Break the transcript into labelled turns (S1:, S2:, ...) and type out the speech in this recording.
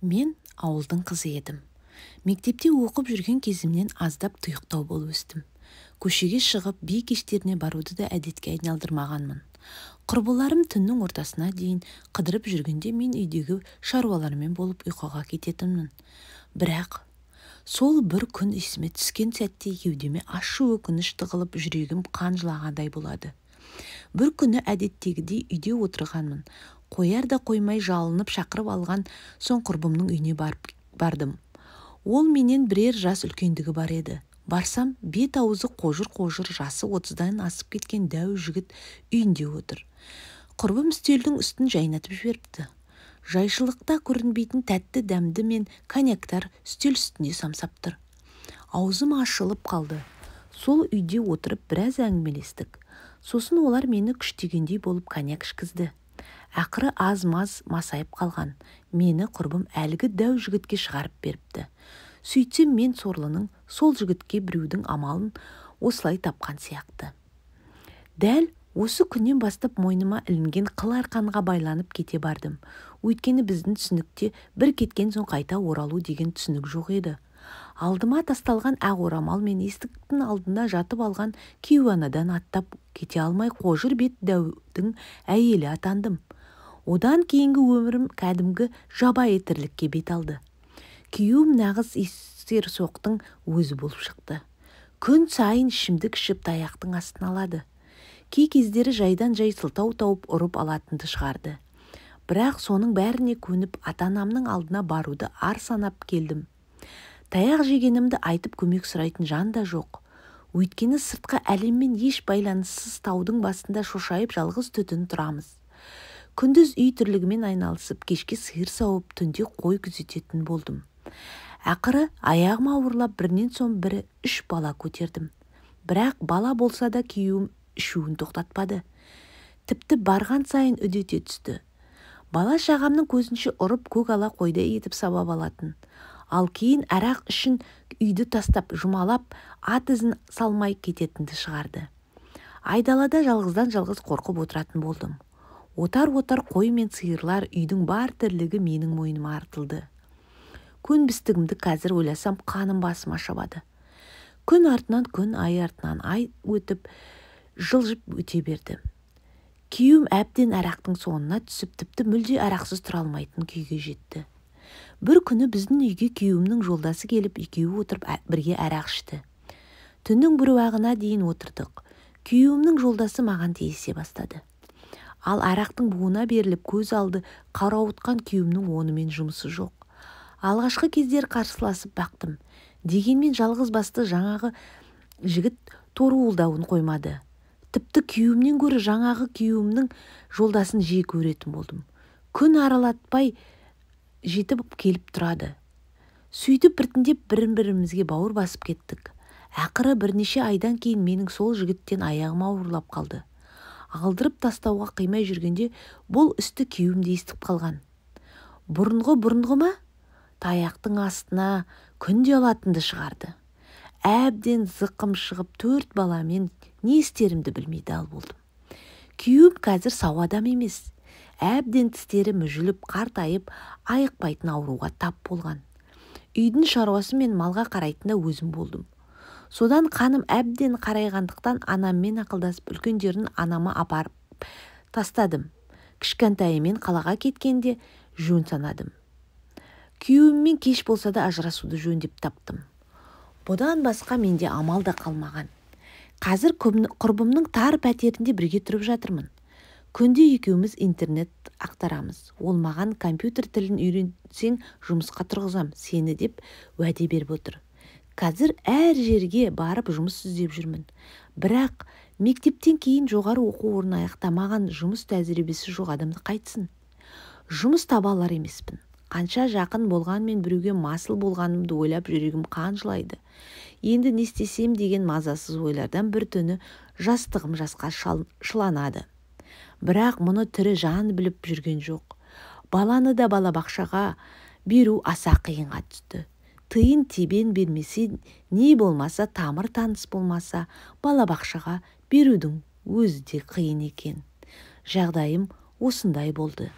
S1: Мен ауылдың қызы едім. Мектепте оқып жүрген кезімнен аздап тұйықтау болып өстім. Көшеге шығып би кештеріне баруды да әдетке айналдырмағанмын. Құрбыларым түннің ортасына дейін қыдырып жүргенде мен үйдегі шаруалармен болып ұйқыға кететінмін. Бірақ сол бір күн есіме түскен сәтте кеудеме ащы өкініш тығылып жүрегім қан жылағандай болады. Бір күні әдеттегідей үйде отырғанмын. Қояр да қоймай жалынып шақырып алған соң құрбымның үйіне бардым. Ол менен бірер жас үлкендігі бар еді. Барсам, бет-аузы қожыр-қожыр, жасы 30-дан асып кеткен дәу жігіт үйінде отыр. Құрбым үстелдің үстін жайнатып жіберіпті. Жайшылықта көрінбейтін тәтті дәмді мен коньяктар үстел үстінде самсап тұр. Аузым ашылып қалды. Сол үйде отырып біраз әңгімелестік. Сосын олар мені күштегендей болып коньяк ішкізді. Ақыры аз-маз масайып қалған. Мені құрбым әлгі дәу жігітке шығарып беріпті. Сөйтсем мен сорлының сол жігітке біреудің амалын осылай тапқан сияқты. Дәл осы күннен бастап мойныма ілінген қыл арқанға байланып кете бардым. Өйткені біздің түсінікте бір кеткен соң қайта оралу деген түсінік жоқ еді. Алдыма тасталған ақ орамал мен есіктің алдында жатып алған кейуанадан аттап кете алмай қожыр бет дәудің әйелі атандым. Одан кейінгі өмірім кәдімгі жабайы тірлікке бет алды. Күйеуім нағыз есерсоқтың өзі болып шықты. Күн сайын ішімдік ішіп таяқтың астын алады. Кей кездері жайдан жай сылтау тауып ұрып алатынды шығарды. Бірақ соның бәріне көніп ата-анамның алдына баруды ар санап келдім. Таяқ жегенімді айтып көмек сұрайтын жан да жоқ. Өйткені сыртқы әлеммен еш байланыссыз таудың басында шошайып жалғыз түтін тұрамыз. Күндіз үй тірлігімен айналысып, кешке сиыр сауып, түнде қой күзететін болдым. Ақыры аяғым ауырлап бірінен соң бірі 3 бала көтердім. Бірақ бала болса да күйеуім ішуін тоқтатпады. Тіпті барған сайын үдете түсті. Бала шағамның көзінше ұрып көк ала қойдай етіп сабап алатын. Ал кейін арақ үшін үйді тастап, жұмалап, ат ізін салмай кететінді шығарды. Айдалада жалғыздан жалғыз қорқып отыратын болдым. Отар-отар қой мен сиырлар, үйдің бар тірлігі менің мойныма артылды. Көнбістігімді қазір ойласам қаным басыма шабады. Күн артынан күн, ай артынан ай өтіп, жылжып өте берді. Күйеуім әбден арақтың соңына түсіп, тіпті мүлде арақсыз тұра алмайтын күйге жетті. Бір күні біздің үйге күйеуімнің жолдасы келіп, екеуі отырып бірге арақ ішті. Түннің бір уағына дейін отырдық. Күйеуімнің жолдасы маған тиісе бастады. Ал арақтың буына беріліп көз алды қарауытқан күйеуімнің онымен жұмысы жоқ. Алғашқы кездер қарсыласып бақтым. Дегенмен жалғыз басты жаңағы жігіт торуылдауын қоймады. Тіпті күйеуімнен гөрі жаңағы күйеуімнің жолдасын жиі көретін болдым. Күн аралатпай жетіп келіп тұрады. Сөйтіп біртіндеп бірін-бірімізге бауыр басып кеттік. Ақыры бірнеше айдан кейін менің сол жігіттен аяғым ауырлап қалды. Алдырып тастауға қимай жүргенде бұл үсті күйеуім де естіп қалған. Бұрынғы ма? Таяқтың астына күнде алатынды шығарды. Әбден зықым шығып 4 баламен не істерімді білмей дал болдым. Күйеуім қазір сау адам емес. Әбден тістері мүжіліп, қартайып, айықпайтын ауруға тап болған. Үйдің шаруасы мен малға қарайтында өзім болдым. Содан қаным әбден қарайғандықтан анаммен ақылдасып үлкендерін анама апарып тастадым. Кішкентайымен қалаға кеткенде жөн санадым. Күйеуіммен кеш болса да ажырасуды жөн деп таптым. Бұдан басқа менде амал да қалмаған. Қазір құрбымның тар пәтерінде бірге тұрып жатырмын. Күнде екеуміз интернет ақтарамыз. Ол маған компьютер тілін үйренсең жұмысқа тұрғызам сені деп уәде беріп отыр. Қазір әр жерге барып жұмыс іздеп жүрмін. Бірақ мектептен кейін жоғары оқу орнын аяқтамаған жұмыс тәжірибесі жоқ адамды қайтсын. Жұмыс таба алар емеспін. Қанша жақын болғанмен біреуге масыл болғанымды ойлап жүрегім қан жылайды. Енді не істесем деген мазасыз ойлардан бір түні жастығым жасқа шыланады. Бірақ мұны тірі жан біліп жүрген жоқ. Баланы да балабақшаға беру аса қиынға түсті. Тыйын тебен бермесе, не болмаса, тамыр таныс болмаса, балабақшаға берудің өзі де қиын екен. Жағдайым осындай болды.